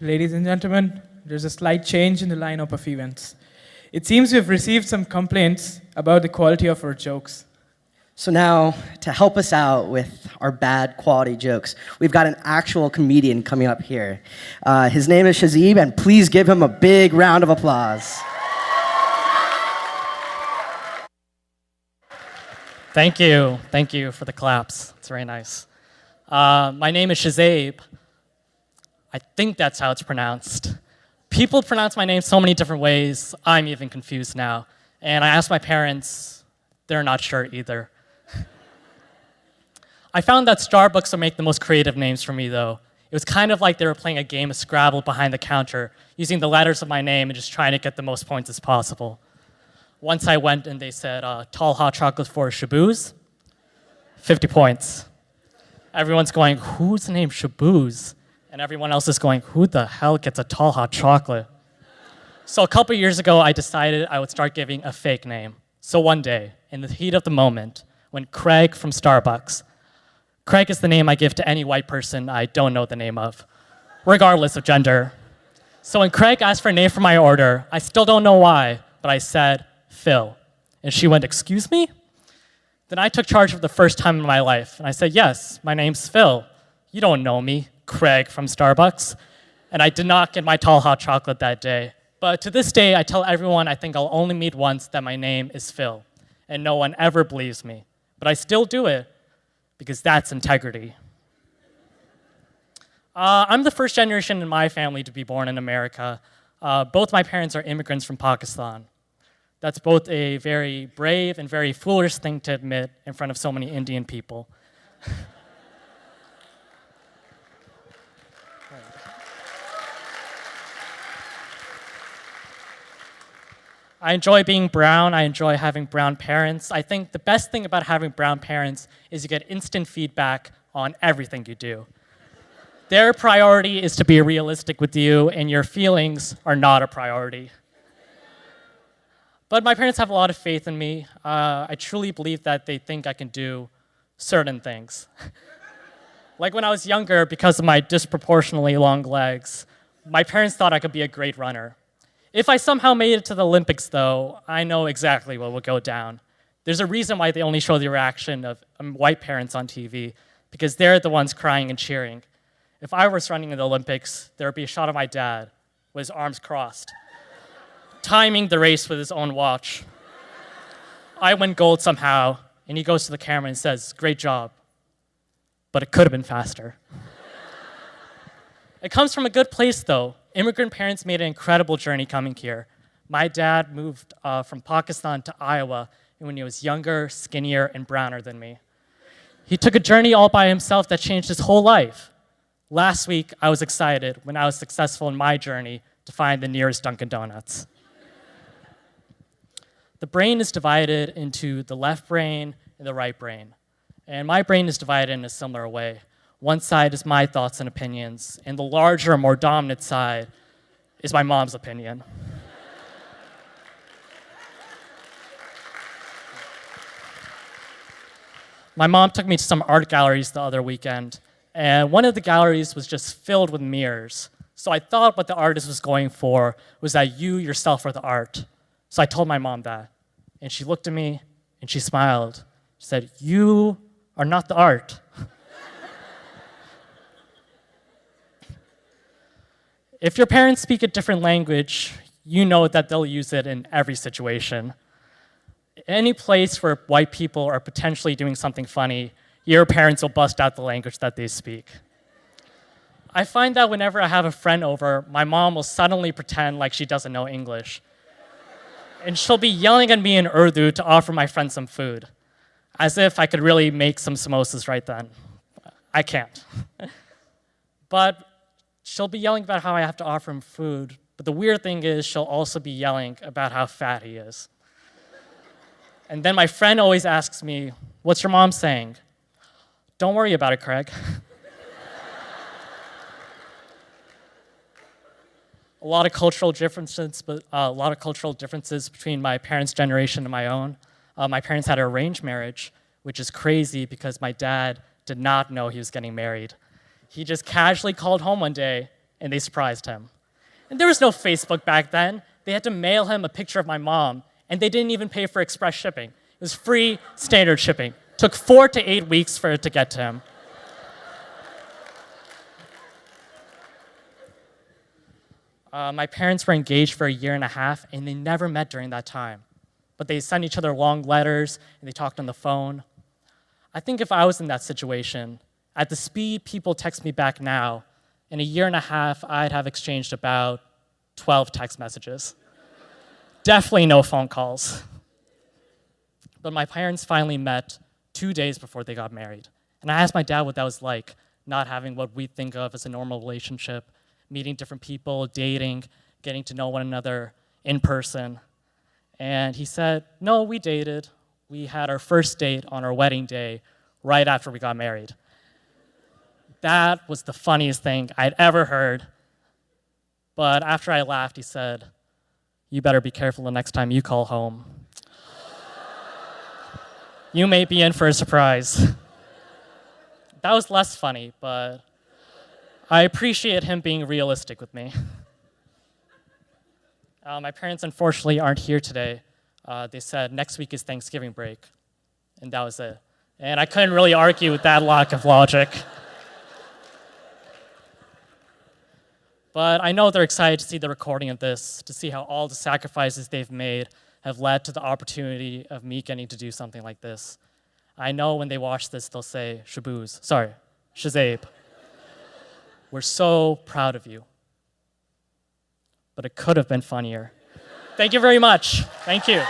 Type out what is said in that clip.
Ladies and gentlemen, there's a slight change in the lineup of events. It seems we've received some complaints about the quality of our jokes. So now, to help us out with our bad quality jokes, we've got an actual comedian coming up here. His name is Shazib, and please give him a big round of applause. Thank you. Thank you for the claps. It's very nice. My name is Shazib. I think that's how it's pronounced. People pronounce my name so many different ways, I'm even confused now. And I asked my parents, they're not sure either. I found that Starbucks would make the most creative names for me, though. It was kind of like they were playing a game of Scrabble behind the counter, using the letters of my name and just trying to get the most points as possible. Once I went and they said, tall hot chocolate for Shabooze, 50 points. Everyone's going, who's named Shabooze? And everyone else is going, who the hell gets a tall hot chocolate? So a couple years ago, I decided I would start giving a fake name. So one day, in the heat of the moment, when Craig from Starbucks, Craig is the name I give to any white person I don't know the name of, regardless of gender. So when Craig asked for a name for my order, I still don't know why, but I said, Phil. And she went, excuse me? Then I took charge for the first time in my life, and I said, yes, my name's Phil. You don't know me, Craig from Starbucks. And I did not get my tall hot chocolate that day. But to this day, I tell everyone I think I'll only meet once that my name is Phil, and no one ever believes me. But I still do it, because that's integrity. I'm the first generation in my family to be born in America. Both my parents are immigrants from Pakistan. That's both a very brave and very foolish thing to admit in front of so many Indian people. I enjoy being brown. I enjoy having brown parents. I think the best thing about having brown parents is you get instant feedback on everything you do. Their priority is to be realistic with you, and your feelings are not a priority. But my parents have a lot of faith in me. I truly believe that they think I can do certain things. Like when I was younger, because of my disproportionately long legs, my parents thought I could be a great runner. If I somehow made it to the Olympics, though, I know exactly what would go down. There's a reason why they only show the reaction of white parents on TV, because they're the ones crying and cheering. If I was running in the Olympics, there would be a shot of my dad with his arms crossed, timing the race with his own watch. I win gold somehow, and he goes to the camera and says, great job, but it could have been faster. It comes from a good place, though. Immigrant parents made an incredible journey coming here. My dad moved from Pakistan to Iowa when he was younger, skinnier, and browner than me. He took a journey all by himself that changed his whole life. Last week, I was excited when I was successful in my journey to find the nearest Dunkin' Donuts. The brain is divided into the left brain and the right brain. And my brain is divided in a similar way. One side is my thoughts and opinions, and the larger, more dominant side is my mom's opinion. My mom took me to some art galleries the other weekend, and one of the galleries was just filled with mirrors. So I thought what the artist was going for was that you yourself are the art. So I told my mom that, and she looked at me, and she smiled. She said, you are not the art. If your parents speak a different language, you know that they'll use it in every situation. Any place where white people are potentially doing something funny, your parents will bust out the language that they speak. I find that whenever I have a friend over, my mom will suddenly pretend like she doesn't know English. And she'll be yelling at me in Urdu to offer my friend some food, as if I could really make some samosas right then. I can't. But she'll be yelling about how I have to offer him food, but the weird thing is she'll also be yelling about how fat he is. And then my friend always asks me, what's your mom saying? Don't worry about it, Craig. A lot of cultural differences between my parents' generation and my own. My parents had an arranged marriage, which is crazy because my dad did not know he was getting married. He just casually called home one day and they surprised him. And there was no Facebook back then. They had to mail him a picture of my mom, and they didn't even pay for express shipping. It was free standard shipping. Took 4 to 8 weeks for it to get to him. My parents were engaged for a year and a half, and they never met during that time. But they sent each other long letters, and they talked on the phone. I think if I was in that situation, at the speed people text me back now, in a year and a half, I'd have exchanged about 12 text messages. Definitely no phone calls. But my parents finally met 2 days before they got married. And I asked my dad what that was like, not having what we think of as a normal relationship, meeting different people, dating, getting to know one another in person. And he said, no, we dated. We had our first date on our wedding day right after we got married. That was the funniest thing I'd ever heard. But after I laughed, he said, you better be careful the next time you call home. You may be in for a surprise. That was less funny, but I appreciate him being realistic with me. My parents, unfortunately, aren't here today. They said next week is Thanksgiving break, and that was it. And I couldn't really argue with that lack of logic. But I know they're excited to see the recording of this, to see how all the sacrifices they've made have led to the opportunity of me getting to do something like this. I know when they watch this, they'll say, Shazabe, we're so proud of you. But it could have been funnier. Thank you very much. Thank you.